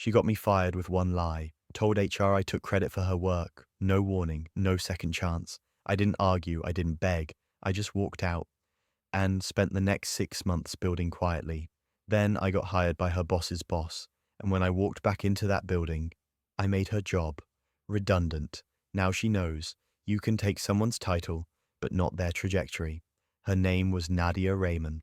She got me fired with one lie, told HR I took credit for her work, no warning, no second chance. I didn't argue, I didn't beg, I just walked out and spent the next 6 months building quietly. Then I got hired by her boss's boss, and when I walked back into that building, I made her job redundant. Now she knows you can take someone's title, but not their trajectory. Her name was Nadia Raymond.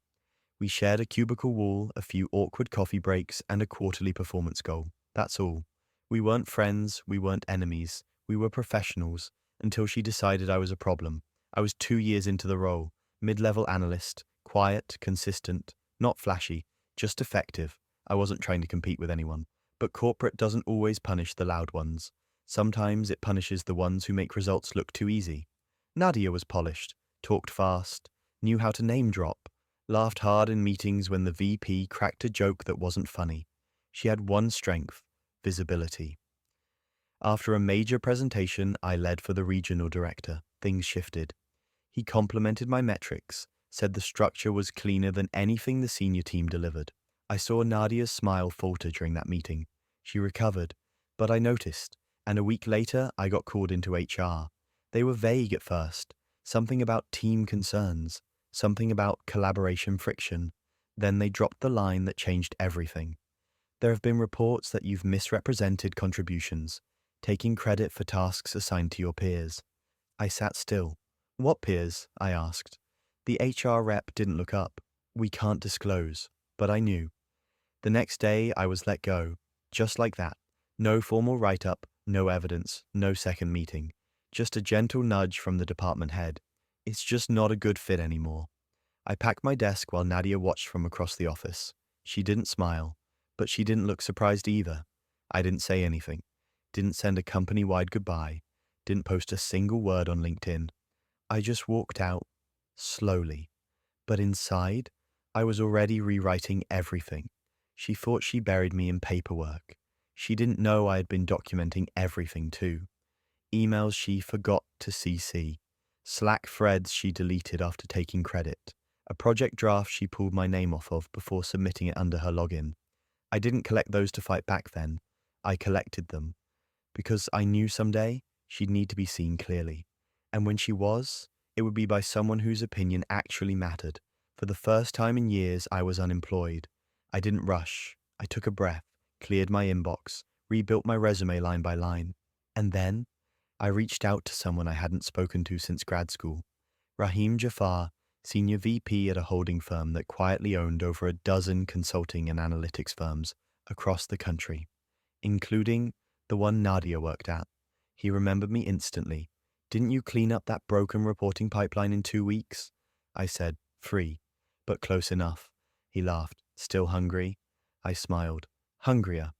We shared a cubicle wall, a few awkward coffee breaks, and a quarterly performance goal. That's all. We weren't friends, we weren't enemies, we were professionals until she decided I was a problem. I was 2 years into the role, mid-level analyst, quiet, consistent, not flashy, just effective. I wasn't trying to compete with anyone. But corporate doesn't always punish the loud ones. Sometimes it punishes the ones who make results look too easy. Nadia was polished, talked fast, knew how to name drop, laughed hard in meetings when the VP cracked a joke that wasn't funny. She had one strength: visibility. After a major presentation I led for the regional director, things shifted. He complimented my metrics, said the structure was cleaner than anything the senior team delivered. I saw Nadia's smile falter during that meeting. She recovered, but I noticed, and a week later I got called into HR. They were vague at first, something about team concerns, something about collaboration friction. Then they dropped the line that changed everything. There have been reports that you've misrepresented contributions, taking credit for tasks assigned to your peers. I sat still. What peers? I asked. The HR rep didn't look up. We can't disclose, but I knew. The next day I was let go, just like that. No formal write-up, no evidence, no second meeting. Just a gentle nudge from the department head. It's just not a good fit anymore. I packed my desk while Nadia watched from across the office. She didn't smile, but she didn't look surprised either. I didn't say anything, didn't send a company-wide goodbye, didn't post a single word on LinkedIn. I just walked out, slowly. But inside, I was already rewriting everything. She thought she buried me in paperwork. She didn't know I had been documenting everything too. Emails she forgot to CC. Slack threads she deleted after taking credit. A project draft she pulled my name off of before submitting it under her login. I didn't collect those to fight back then. I collected them. Because I knew someday she'd need to be seen clearly. And when she was, it would be by someone whose opinion actually mattered. For the first time in years, I was unemployed. I didn't rush. I took a breath, cleared my inbox, rebuilt my resume line by line. And then, I reached out to someone I hadn't spoken to since grad school. Rahim Jafar, senior VP at a holding firm that quietly owned over a dozen consulting and analytics firms across the country, including the one Nadia worked at. He remembered me instantly. Didn't you clean up that broken reporting pipeline in 2 weeks? I said, 3, but close enough. He laughed. Still hungry? I smiled. Hungrier.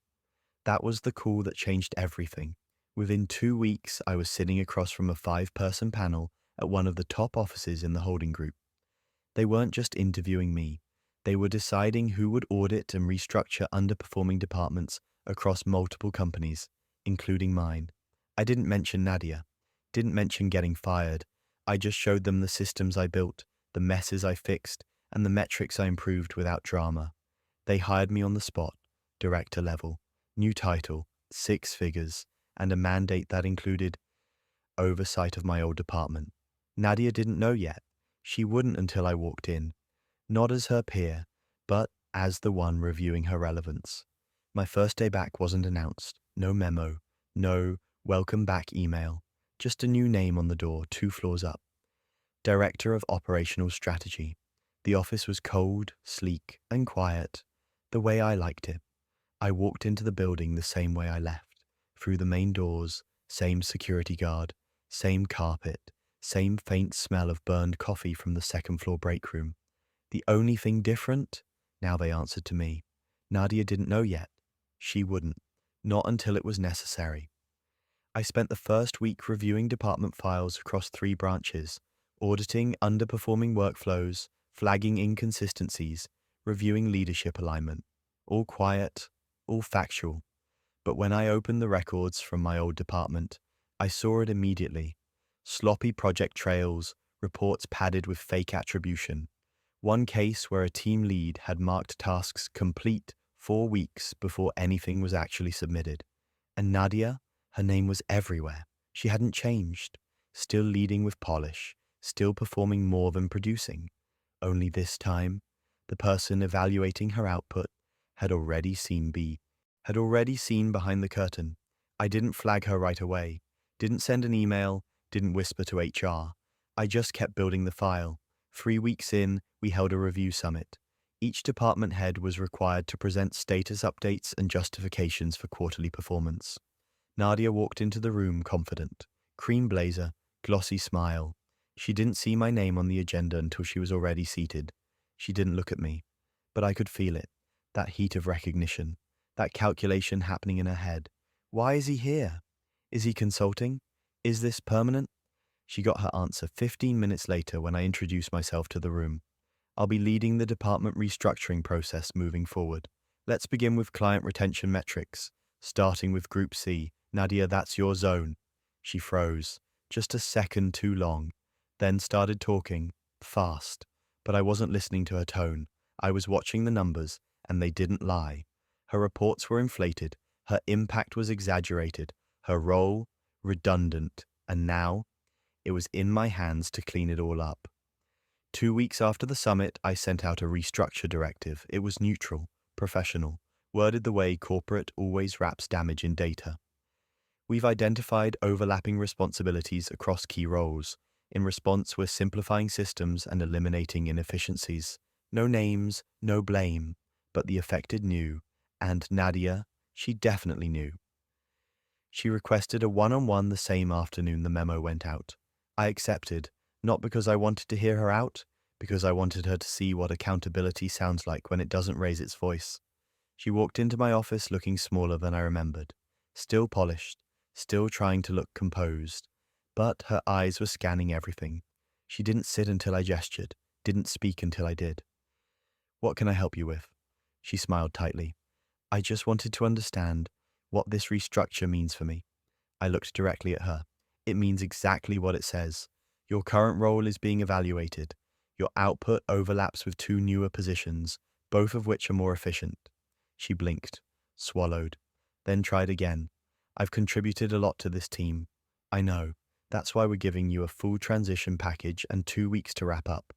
That was the call that changed everything. Within 2 weeks, I was sitting across from a 5-person panel at one of the top offices in the holding group. They weren't just interviewing me. They were deciding who would audit and restructure underperforming departments across multiple companies, including mine. I didn't mention Nadia. Didn't mention getting fired. I just showed them the systems I built, the messes I fixed, and the metrics I improved without drama. They hired me on the spot, director level, new title, 6 figures, and a mandate that included oversight of my old department. Nadia didn't know yet. She wouldn't until I walked in. Not as her peer, but as the one reviewing her relevance. My first day back wasn't announced. No memo. No welcome back email. Just a new name on the door 2 floors up. Director of Operational Strategy. The office was cold, sleek, and quiet, the way I liked it. I walked into the building the same way I left, through the main doors, same security guard, same carpet, same faint smell of burned coffee from the second-floor break room. The only thing different? Now they answered to me. Nadia didn't know yet. She wouldn't. Not until it was necessary. I spent the first week reviewing department files across 3 branches, auditing underperforming workflows, flagging inconsistencies, reviewing leadership alignment. All quiet, all factual. But when I opened the records from my old department, I saw it immediately. Sloppy project trails, reports padded with fake attribution. One case where a team lead had marked tasks complete 4 weeks before anything was actually submitted. And Nadia, her name was everywhere. She hadn't changed, still leading with polish, still performing more than producing. Only this time, the person evaluating her output had already seen behind the curtain. I didn't flag her right away, didn't send an email, didn't whisper to HR. I just kept building the file. 3 weeks in, we held a review summit. Each department head was required to present status updates and justifications for quarterly performance. Nadia walked into the room confident. Cream blazer, glossy smile. She didn't see my name on the agenda until she was already seated. She didn't look at me, but I could feel it. That heat of recognition, that calculation happening in her head. Why is he here? Is he consulting? Is this permanent? She got her answer 15 minutes later when I introduced myself to the room. I'll be leading the department restructuring process moving forward. Let's begin with client retention metrics, starting with Group C. Nadia, that's your zone. She froze, just a second too long, then started talking, fast. But I wasn't listening to her tone. I was watching the numbers, and they didn't lie. Her reports were inflated, her impact was exaggerated, her role redundant, and now it was in my hands to clean it all up. 2 weeks after the summit, I sent out a restructure directive. It was neutral, professional, worded the way corporate always wraps damage in data. We've identified overlapping responsibilities across key roles. In response, we're simplifying systems and eliminating inefficiencies. No names, no blame, but the affected knew, and Nadia, she definitely knew. She requested a one-on-one the same afternoon the memo went out. I accepted, not because I wanted to hear her out, because I wanted her to see what accountability sounds like when it doesn't raise its voice. She walked into my office looking smaller than I remembered, still polished, still trying to look composed, but her eyes were scanning everything. She didn't sit until I gestured, didn't speak until I did. What can I help you with? She smiled tightly. I just wanted to understand what this restructure means for me. I looked directly at her. It means exactly what it says. Your current role is being evaluated. Your output overlaps with 2 newer positions, both of which are more efficient. She blinked, swallowed, then tried again. I've contributed a lot to this team. I know. That's why we're giving you a full transition package and 2 weeks to wrap up.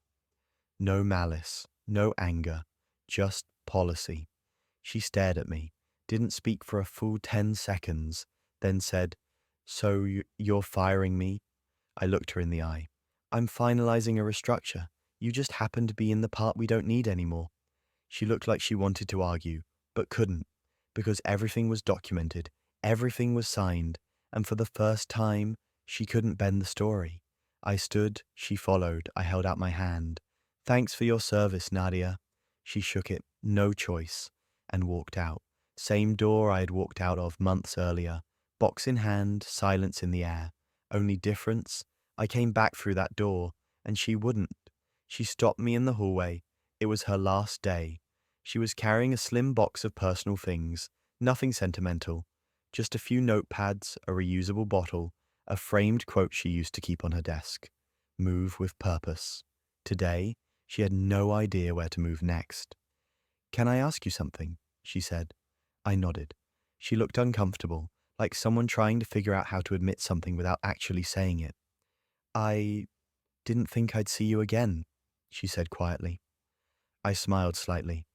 No malice, no anger, just policy. She stared at me, didn't speak for a full 10 seconds, then said, So you're firing me? I looked her in the eye. I'm finalizing a restructure. You just happen to be in the part we don't need anymore. She looked like she wanted to argue, but couldn't, because everything was documented, everything was signed, and for the first time, she couldn't bend the story. I stood, she followed, I held out my hand. Thanks for your service, Nadia. She shook it, no choice, and walked out. Same door I had walked out of months earlier, box in hand, silence in the air. Only difference, I came back through that door, and she wouldn't. She stopped me in the hallway. It was her last day. She was carrying a slim box of personal things, nothing sentimental, just a few notepads, a reusable bottle, a framed quote she used to keep on her desk. Move with purpose. Today, she had no idea where to move next. Can I ask you something? She said. I nodded. She looked uncomfortable, like someone trying to figure out how to admit something without actually saying it. I didn't think I'd see you again, she said quietly. I smiled slightly.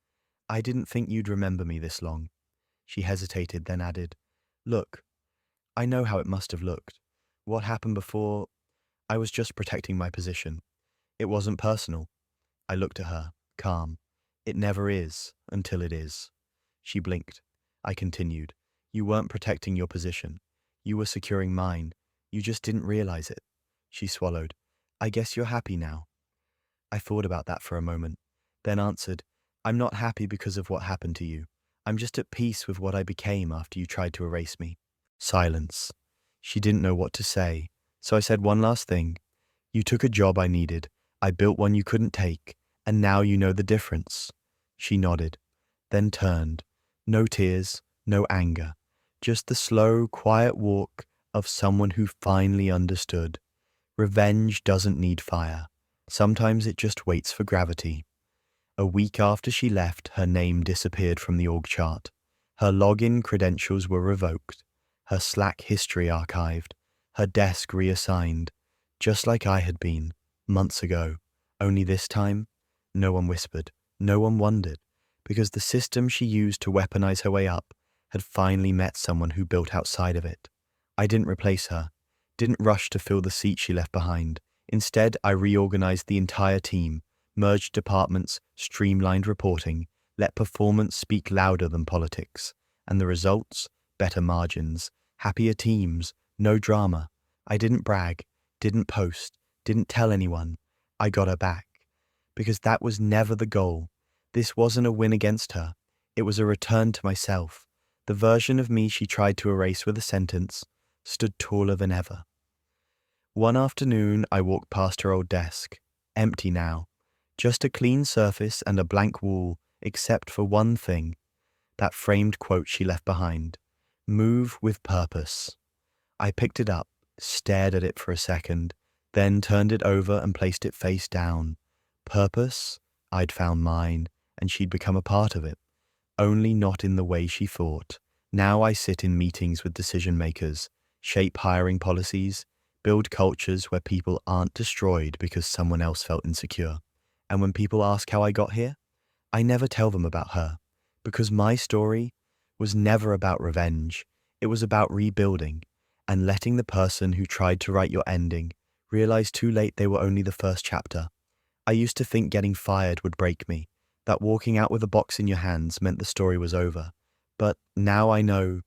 I didn't think you'd remember me this long. She hesitated, then added, Look, I know how it must have looked. What happened before, I was just protecting my position. It wasn't personal. I looked at her, calm. It never is, until it is. She blinked. I continued. You weren't protecting your position. You were securing mine. You just didn't realize it. She swallowed. I guess you're happy now. I thought about that for a moment, then answered, I'm not happy because of what happened to you. I'm just at peace with what I became after you tried to erase me. Silence. She didn't know what to say, so I said one last thing. You took a job I needed. I built one you couldn't take, and now you know the difference. She nodded, then turned. No tears, no anger, just the slow, quiet walk of someone who finally understood. Revenge doesn't need fire. Sometimes it just waits for gravity. A week after she left, her name disappeared from the org chart. Her login credentials were revoked, her Slack history archived, her desk reassigned, just like I had been, months ago. Only this time, no one whispered, no one wondered, because the system she used to weaponize her way up had finally met someone who built outside of it. I didn't replace her, didn't rush to fill the seat she left behind. Instead, I reorganized the entire team, merged departments, streamlined reporting, let performance speak louder than politics. And the results? Better margins, happier teams, no drama. I didn't brag, didn't post, didn't tell anyone. I got her back. Because that was never the goal. This wasn't a win against her. It was a return to myself. The version of me she tried to erase with a sentence stood taller than ever. One afternoon, I walked past her old desk, empty now, just a clean surface and a blank wall, except for one thing, that framed quote she left behind, "Move with purpose." I picked it up, stared at it for a second, then turned it over and placed it face down. Purpose? I'd found mine, and she'd become a part of it, only not in the way she thought. Now I sit in meetings with decision makers, shape hiring policies, build cultures where people aren't destroyed because someone else felt insecure. And when people ask how I got here, I never tell them about her, because my story was never about revenge. It was about rebuilding and letting the person who tried to write your ending realize too late they were only the first chapter. I used to think getting fired would break me, that walking out with a box in your hands meant the story was over. But now I know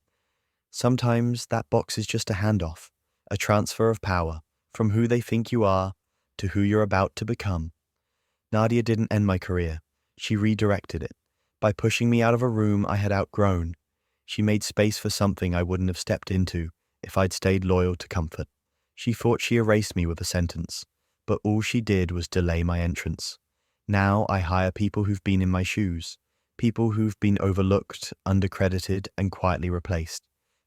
sometimes that box is just a handoff, a transfer of power from who they think you are to who you're about to become. Nadia didn't end my career. She redirected it. By pushing me out of a room I had outgrown, she made space for something I wouldn't have stepped into if I'd stayed loyal to comfort. She thought she erased me with a sentence, but all she did was delay my entrance. Now I hire people who've been in my shoes, people who've been overlooked, undercredited, and quietly replaced,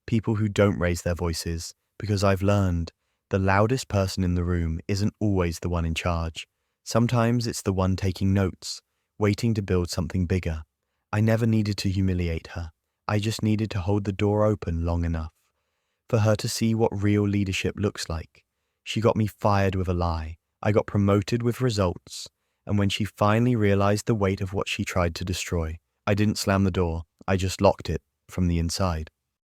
people who don't raise their voices, because I've learned the loudest person in the room isn't always the one in charge. Sometimes it's the one taking notes, waiting to build something bigger. I never needed to humiliate her. I just needed to hold the door open long enough for her to see what real leadership looks like. She got me fired with a lie. I got promoted with results. And when she finally realized the weight of what she tried to destroy, I didn't slam the door. I just locked it from the inside.